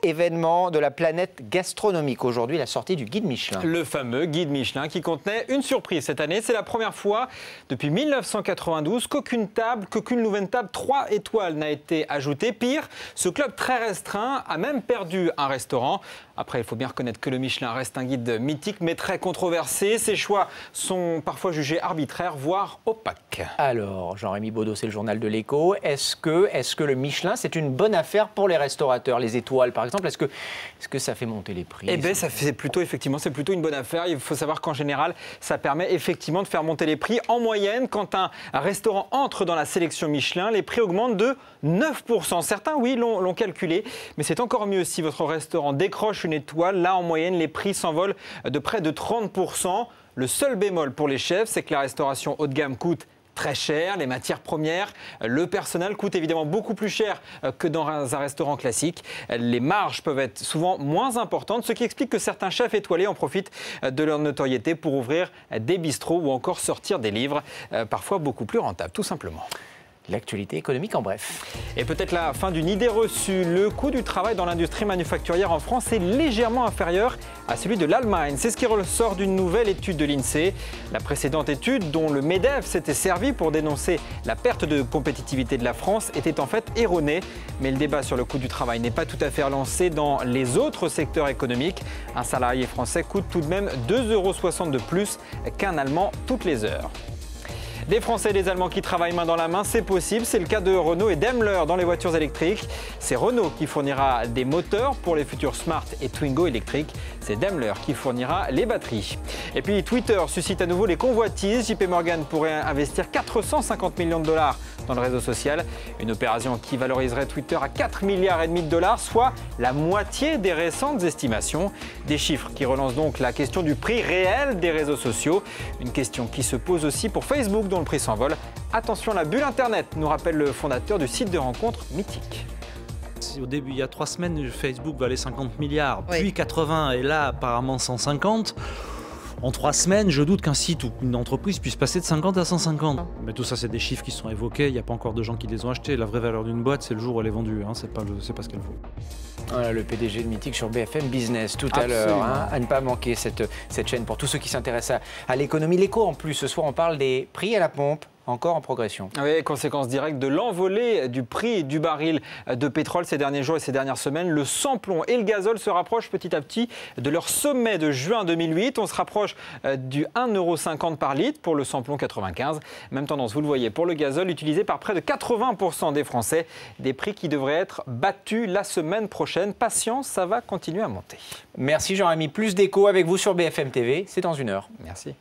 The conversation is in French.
événement de la planète gastronomique. Aujourd'hui, la sortie du guide Michelin. Le fameux guide Michelin qui contenait une surprise cette année. C'est la première fois depuis 1992 qu'aucune nouvelle table 3 étoiles n'a été ajoutée. Pire, ce club très restreint a même perdu un restaurant. Après, il faut bien reconnaître que le Michelin reste un guide mythique, mais très controversé. Ses choix sont parfois jugés arbitraires, voire opaques. Alors, Jean-Rémy Baudot, c'est le journal de l'Écho. Est-ce que le Michelin, c'est une bonne affaire pour les restaurateurs? Les étoiles, par exemple, est-ce que ça fait monter les prix? Eh bien, c'est plutôt une bonne affaire. Il faut savoir qu'en général, ça permet effectivement de faire monter les prix. En moyenne, quand un restaurant entre dans la sélection Michelin, les prix augmentent de 9%. Certains, oui, l'ont calculé, mais c'est encore mieux si votre restaurant décroche une étoile. Là, en moyenne, les prix s'envolent de près de 30%. Le seul bémol pour les chefs, c'est que la restauration haut de gamme coûte très cher, les matières premières, le personnel coûte évidemment beaucoup plus cher que dans un restaurant classique. Les marges peuvent être souvent moins importantes, ce qui explique que certains chefs étoilés en profitent de leur notoriété pour ouvrir des bistrots ou encore sortir des livres, parfois beaucoup plus rentables, tout simplement. L'actualité économique en bref. Et peut-être la fin d'une idée reçue. Le coût du travail dans l'industrie manufacturière en France est légèrement inférieur à celui de l'Allemagne. C'est ce qui ressort d'une nouvelle étude de l'INSEE. La précédente étude, dont le MEDEF s'était servi pour dénoncer la perte de compétitivité de la France, était en fait erronée. Mais le débat sur le coût du travail n'est pas tout à fait relancé dans les autres secteurs économiques. Un salarié français coûte tout de même 2,60 € de plus qu'un Allemand toutes les heures. Des Français et des Allemands qui travaillent main dans la main, c'est possible. C'est le cas de Renault et Daimler dans les voitures électriques. C'est Renault qui fournira des moteurs pour les futurs Smart et Twingo électriques. C'est Daimler qui fournira les batteries. Et puis Twitter suscite à nouveau les convoitises. JP Morgan pourrait investir 450 millions de dollars dans le réseau social. Une opération qui valoriserait Twitter à 4,5 milliards de dollars, soit la moitié des récentes estimations. Des chiffres qui relancent donc la question du prix réel des réseaux sociaux. Une question qui se pose aussi pour Facebook, dont le prix s'envole. Attention, la bulle Internet, nous rappelle le fondateur du site de rencontres Mythique. Au début, il y a 3 semaines, Facebook valait 50 milliards, puis 80, et là, apparemment 150. En 3 semaines, je doute qu'un site ou une entreprise puisse passer de 50 à 150. Mais tout ça, c'est des chiffres qui sont évoqués. Il n'y a pas encore de gens qui les ont achetés. La vraie valeur d'une boîte, c'est le jour où elle est vendue. C'est pas ce qu'elle vaut. Voilà, le PDG de Mythique sur BFM Business tout à l'heure. À ne pas manquer cette chaîne pour tous ceux qui s'intéressent à l'économie. L'Écho, en plus, ce soir, on parle des prix à la pompe. Encore en progression. Oui, conséquence directe de l'envolée du prix du baril de pétrole ces derniers jours et ces dernières semaines. Le sans-plomb et le gazole se rapprochent petit à petit de leur sommet de juin 2008. On se rapproche du 1,50 € par litre pour le sans-plomb 95. Même tendance, vous le voyez, pour le gazole utilisé par près de 80% des Français. Des prix qui devraient être battus la semaine prochaine. Patience, ça va continuer à monter. Merci Jean-Rémy. Plus d'écho avec vous sur BFM TV. C'est dans 1 heure. Merci.